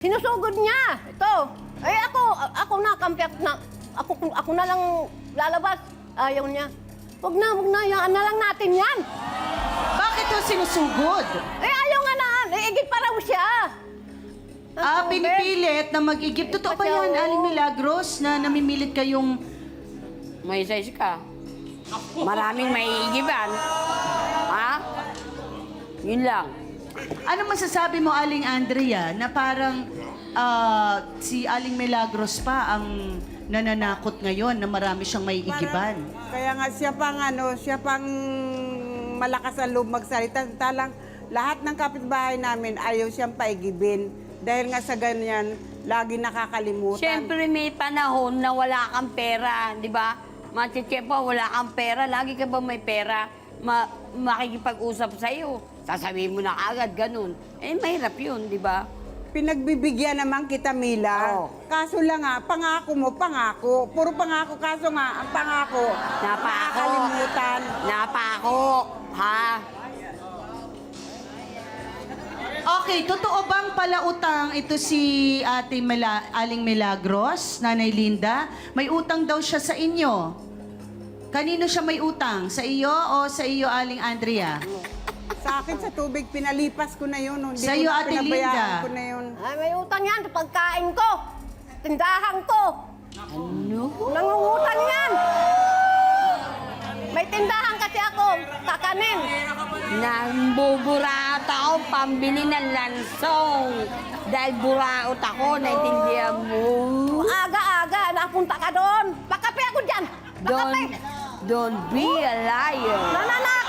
Sinusugod niya. Ito. Eh ako na, kampiyak na. Ako na lang lalabas. Ayaw niya. Huwag na, hayaan na lang natin yan. Bakit ho sinusugod? Eh ayaw nga na, igit pa raw siya. Pinipilit na mag-igip. Totoo ba yan, Aling Milagros, na namimilit kayong... May size ka. Maraming maiigiban. Ha? Yun lang. Ano masasabi mo, Aling Andrea, na parang si Aling Milagros pa ang nananakot ngayon na marami siyang maiigiban? Kaya nga siya pang malakas ang loob magsalita. Talang lahat ng kapitbahay namin ayaw siyang paigibin. Dahil nga sa ganyan, lagi nakakalimutan. Siyempre may panahon na wala kang pera, di ba? Matichepa, wala kang pera. Lagi ka ba may pera? Makikipag-usap sa'yo. Sasabihin mo na agad, ganun. Eh, mahirap yun, di ba? Pinagbibigyan naman kita, Mila. Oo. Kaso lang nga, pangako mo, pangako. Puro pangako, kaso nga, ang pangako. Nakakalimutan. Napako, ha? Okay, totoo bang palautang ito si Aling Milagros, Nanay Linda? May utang daw siya sa inyo. Kanino siya may utang? Sa iyo o sa iyo, Aling Andrea? Sa akin, sa tubig, pinalipas ko na yun. Hindi Sa ko iyo, na Ate pinabayaan Linda. ko na yun. Ay, may utang yan sa pagkain ko. Tindahan ko. Ano? Nangungutang yan. May tindahan kasi ako, kakanin. Nambuburaot ako pambili ng lansong. Dahil buraot ako, naintindihan mo? Aga-aga, napunta ka doon. Pakape ako dyan. Pakape. Don't be a liar. Na.